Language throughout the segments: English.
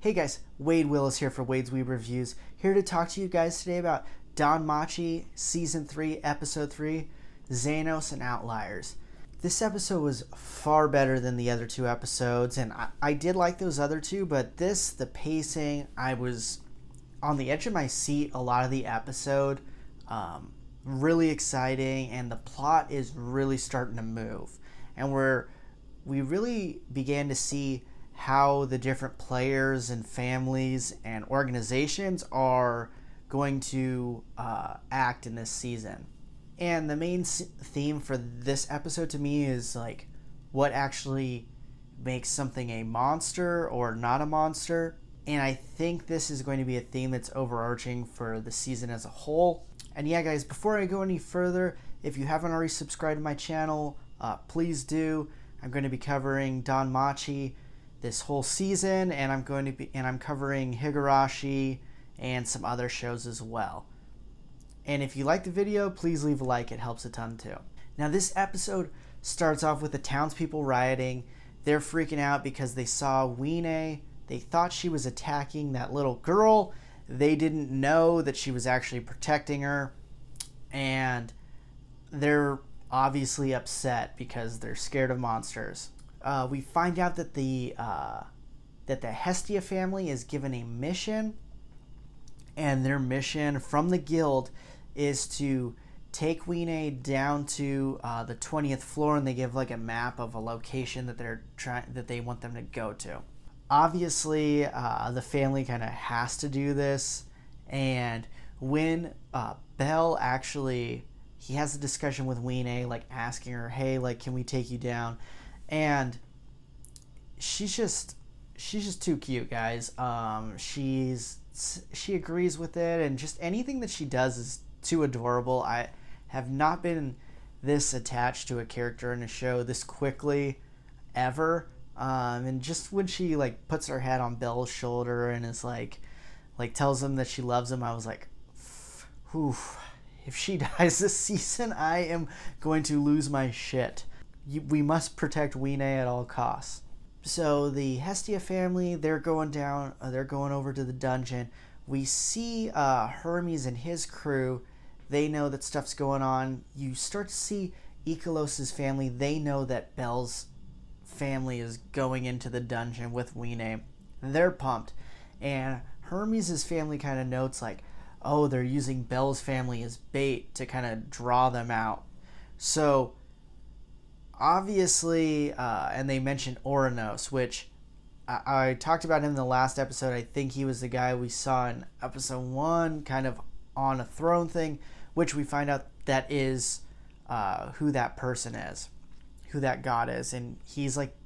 Hey guys, Wade Willis here for Wade's Weeb Reviews, here to talk to you guys today about Danmachi Season 3, Episode 3, Xenos and Outliers. This episode was far better than the other two episodes, and I did like those other two, but this, the pacing, I was on the edge of my seat a lot of the episode. Really exciting, and the plot is really starting to move. And we really began to see how the different players and families and organizations are going to act in this season. And the main theme for this episode to me is like what actually makes something a monster or not a monster. And I think this is going to be a theme that's overarching for the season as a whole. And yeah, guys, before I go any further, if you haven't already subscribed to my channel, please do. I'm going to be covering Danmachi this whole season, and I'm covering Higurashi and some other shows as well. And if you like the video, please leave a like. It helps a ton too. Now, this episode starts off with the townspeople rioting. They're freaking out because they saw Weene. They thought she was attacking that little girl. They didn't know that she was actually protecting her, and they're obviously upset because they're scared of monsters. We find out that the Hestia family is given a mission, and their mission from the guild is to take Weene down to the 20th floor, and they give like a map of a location that they want them to go to. Obviously, the family kind of has to do this, and when Bell actually, he has a discussion with Weene, like asking her, hey, like, can we take you down? And she's just too cute, guys. She agrees with it, and just anything that she does is too adorable. I have not been this attached to a character in a show this quickly ever. And just when she like puts her head on Bell's shoulder and is like tells him that she loves him, I was like, whew, if she dies this season, I am going to lose my shit. We must protect Weene at all costs. So the Hestia family, they're going over to the dungeon. We see Hermes and his crew. They know that stuff's going on. You start to see Ikolos's family. They know that Bell's family is going into the dungeon with Weene. They're pumped. And Hermes' family kind of notes like, oh, they're using Bell's family as bait to kind of draw them out. So obviously, and they mentioned Oranos, which I talked about him in the last episode. I think he was the guy we saw in episode 1, kind of on a throne thing, which we find out that is who that person is, who that god is. And he's like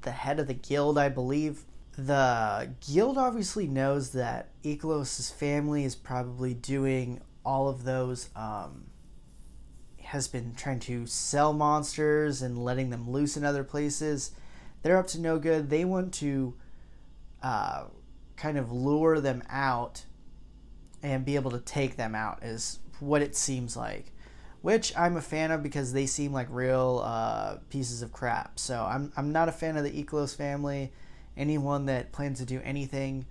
the head of the guild, I believe. The guild obviously knows that Ikolos's family is probably doing all of those, has been trying to sell monsters and letting them loose in other places. They're up to no good. They want to kind of lure them out and be able to take them out, is what it seems like. Which I'm a fan of because they seem like real pieces of crap. So I'm not a fan of the Ikolos family. Anyone that plans to do anything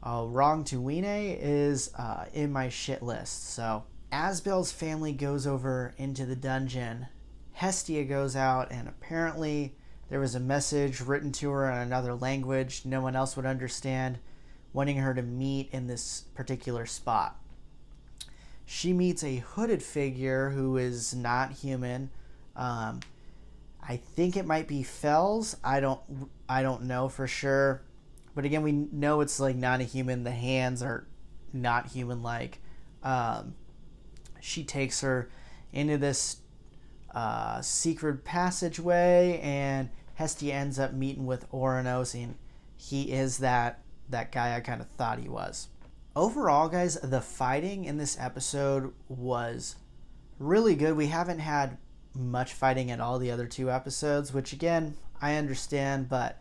wrong to Weene is in my shit list. So as Bell's family goes over into the dungeon, Hestia goes out, and apparently there was a message written to her in another language no one else would understand, wanting her to meet in this particular spot. She meets a hooded figure who is not human. I think it might be Fells. I don't know for sure. But again, we know it's like not a human. The hands are not human-like. She takes her into this secret passageway, and Hestia ends up meeting with Oranos, and he is that guy I kind of thought he was. Overall, guys, the fighting in this episode was really good. We haven't had much fighting at all the other two episodes, which again, I understand, but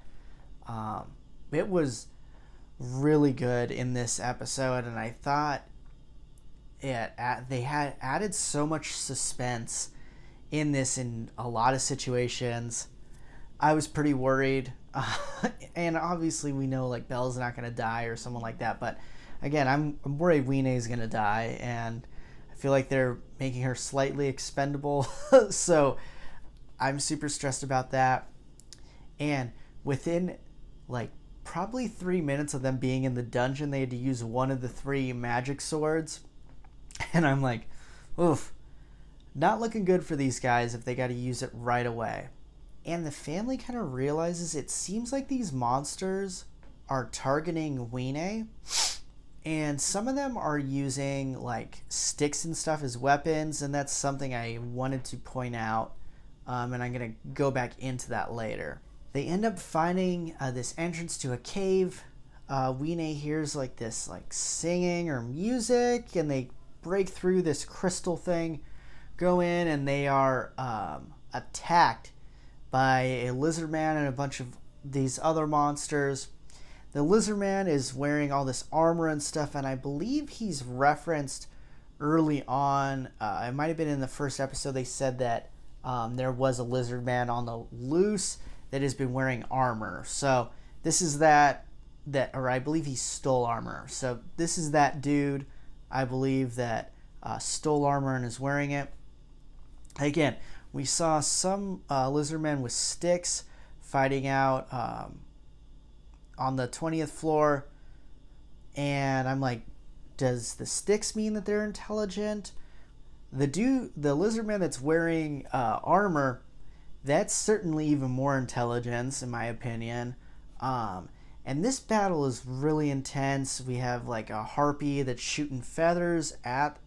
it was really good in this episode, and I thought they had added so much suspense in this in a lot of situations. I was pretty worried. And obviously we know like Belle's not going to die or someone like that. But again, I'm worried Weene is going to die. And I feel like they're making her slightly expendable. So I'm super stressed about that. And within like probably 3 minutes of them being in the dungeon, they had to use one of the 3 magic swords. And I'm like, oof, not looking good for these guys if they got to use it right away. And the family kind of realizes it seems like these monsters are targeting Weene. And some of them are using like sticks and stuff as weapons. And that's something I wanted to point out. And I'm going to go back into that later. They end up finding this entrance to a cave. Weene hears like this like singing or music. And they break through this crystal thing. Go in and they are attacked by a lizard man and a bunch of these other monsters. The lizard man is wearing all this armor and stuff, and I believe he's referenced early on. It might have been in the first episode. They said that there was a lizard man on the loose that has been wearing armor. So this is that, or I believe he stole armor. So this is that dude, I believe, that stole armor and is wearing it. Again, we saw some lizard men with sticks fighting out on the 20th floor. And I'm like, does the sticks mean that they're intelligent? The lizard man that's wearing armor, that's certainly even more intelligence, in my opinion. And this battle is really intense. We have like a harpy that's shooting feathers at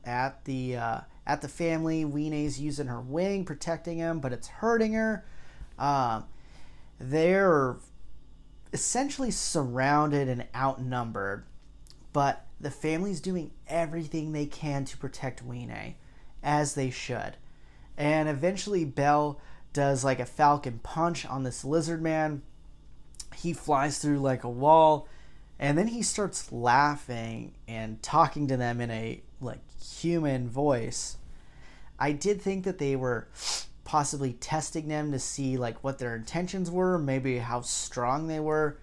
the family. Weene's using her wing, protecting him, but it's hurting her. They're essentially surrounded and outnumbered, but the family's doing everything they can to protect Weene, as they should. And eventually Belle does like a falcon punch on this lizard man. He flies through like a wall, and then he starts laughing and talking to them in a like human voice. I did think that they were possibly testing them to see like what their intentions were, maybe how strong they were.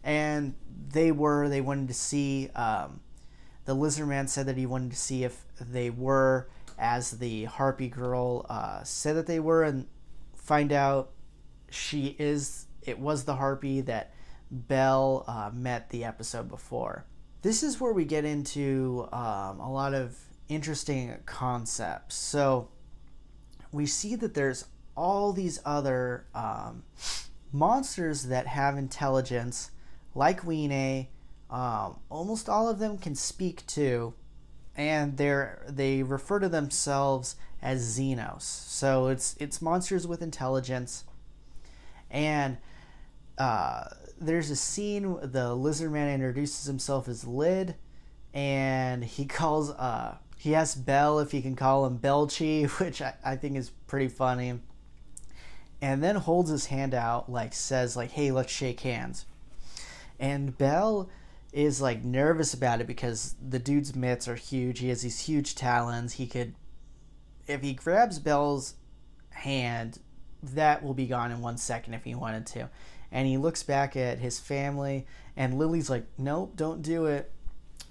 And they wanted to see, the lizard man said that he wanted to see if they were as the harpy girl said that they were, and find out it was the harpy that Belle met the episode before. This is where we get into a lot of interesting concepts. So we see that there's all these other monsters that have intelligence, like Weene. Almost all of them can speak too, and they refer to themselves as Xenos. So it's monsters with intelligence. And there's a scene the lizard man introduces himself as Lid, and he asks Belle if he can call him Belchi, which I think is pretty funny. And then holds his hand out, like says like, hey, let's shake hands. And Belle is like nervous about it because the dude's mitts are huge. He has these huge talons. If he grabs Belle's hand, that will be gone in 1 second if he wanted to. And he looks back at his family, and Lily's like, nope, don't do it.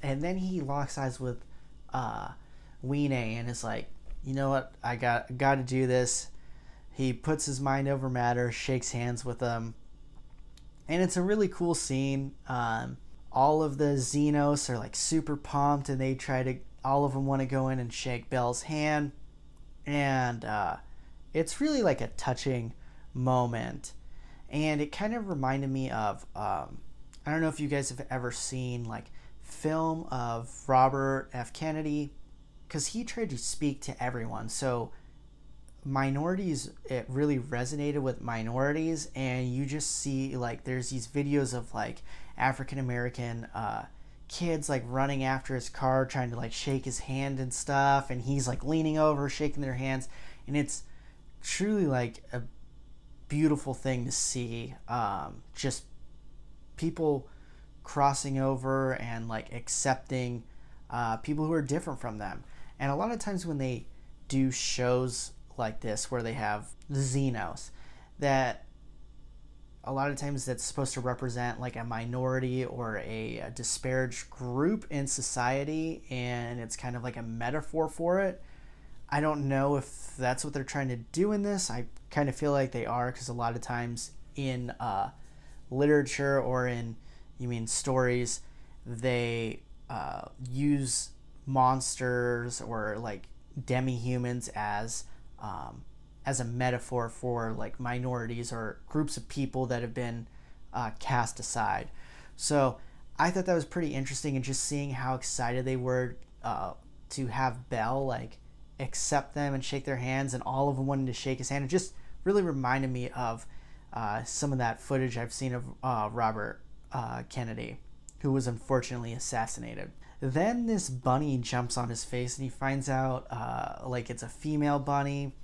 And then he locks eyes with Weene and is like, you know what, I got to do this. He puts his mind over matter, shakes hands with them, and it's a really cool scene. All of the Xenos are like super pumped, and all of them want to go in and shake Belle's hand, and it's really like a touching moment. And it kind of reminded me of I don't know if you guys have ever seen like film of Robert F. Kennedy, because he tried to speak to everyone. So minorities, it really resonated with minorities, and you just see like there's these videos of like African American kids like running after his car trying to like shake his hand and stuff, and he's like leaning over shaking their hands, and it's truly like a beautiful thing to see. Just people crossing over and like accepting people who are different from them. And a lot of times when they do shows like this where they have the Xenos, that a lot of times that's supposed to represent like a minority or a disparaged group in society, and it's kind of like a metaphor for it. I don't know if that's what they're trying to do in this. I kind of feel like they are, because a lot of times in literature or in, stories, they use monsters or like demi-humans as a metaphor for like minorities or groups of people that have been cast aside. So I thought that was pretty interesting, and just seeing how excited they were to have Bell like accept them and shake their hands, and all of them wanted to shake his hand. It just really reminded me of some of that footage I've seen of Robert Kennedy, who was unfortunately assassinated. Then this bunny jumps on his face, and he finds out like it's a female bunny,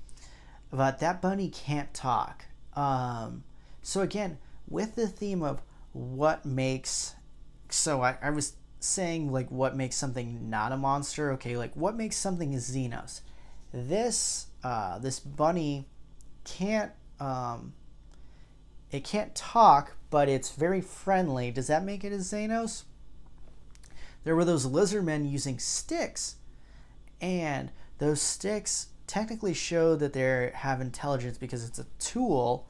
but that bunny can't talk. So again, with the theme of what makes, so I was saying like what makes something not a monster. Okay, like what makes something a Xenos? This bunny can't it can't talk, but it's very friendly. Does that make it a Xenos? There were those lizard men using sticks, and those sticks technically show that they have intelligence because it's a tool.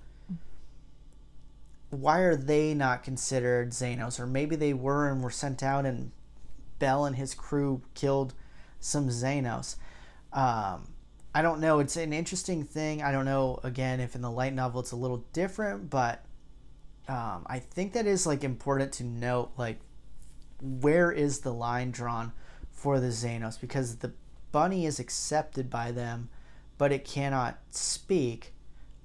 Why are they not considered Xenos? Or maybe they were and were sent out, and Bell and his crew killed some Xenos. I don't know. It's an interesting thing. I don't know, again, if in the light novel it's a little different, but I think that is like important to note, like, where is the line drawn for the Xenos? Because the bunny is accepted by them, but it cannot speak.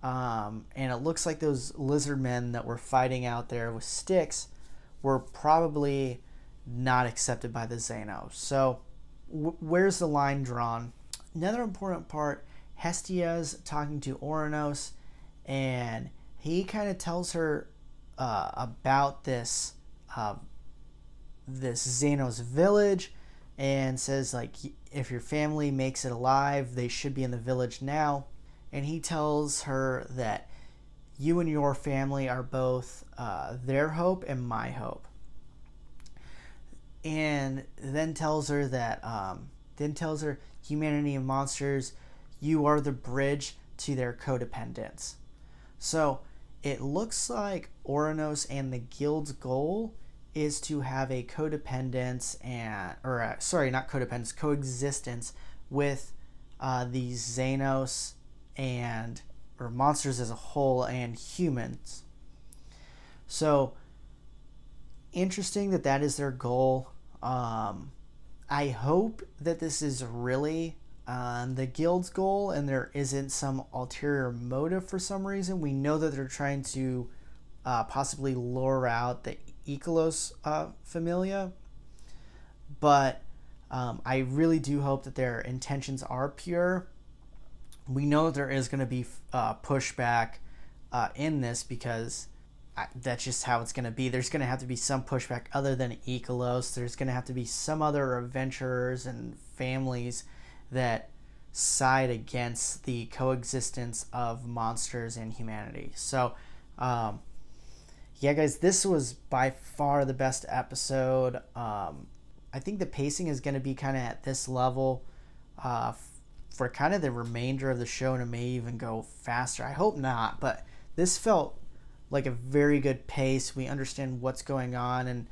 And it looks like those lizard men that were fighting out there with sticks were probably not accepted by the Xenos. So where's the line drawn? Another important part, Hestia's talking to Oranos, and he kind of tells her about this Xenos village, and says like, if your family makes it alive, they should be in the village now. And he tells her that you and your family are both their hope and my hope. And then tells her that humanity and monsters, you are the bridge to their codependence. So it looks like Oranos and the guild's goal is to have a coexistence with these Xenos or monsters as a whole and humans. So interesting that is their goal. I hope that this is really the guild's goal and there isn't some ulterior motive for some reason. We know that they're trying to possibly lure out the Ikelos Familia, but I really do hope that their intentions are pure. We know that there is going to be pushback in this, because that's just how it's going to be. There's going to have to be some pushback other than Ikelos. There's going to have to be some other adventurers and families that side against the coexistence of monsters and humanity. So, yeah, guys, this was by far the best episode. I think the pacing is going to be kind of at this level for kind of the remainder of the show, and it may even go faster. I hope not, but this felt like a very good pace. We understand what's going on, and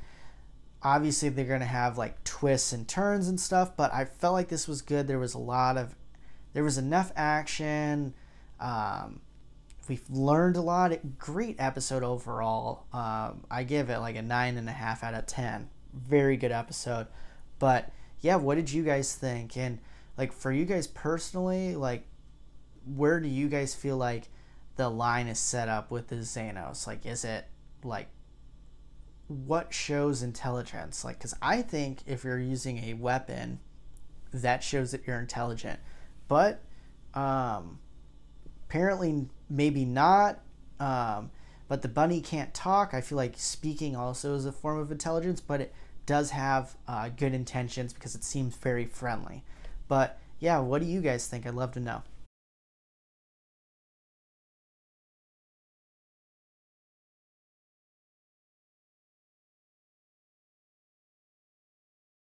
obviously they're going to have like twists and turns and stuff, but I felt like this was good. There was enough action. We've learned a lot. Great episode overall. I give it like a 9.5 out of 10. Very good episode. But yeah, what did you guys think? And like for you guys personally, like where do you guys feel like the line is set up with the Xenos? Like, is it like, what shows intelligence? Like, because I think if you're using a weapon, that shows that you're intelligent. But apparently maybe not. But the bunny can't talk. I feel like speaking also is a form of intelligence, but it does have good intentions because it seems very friendly. But yeah, what do you guys think? I'd love to know.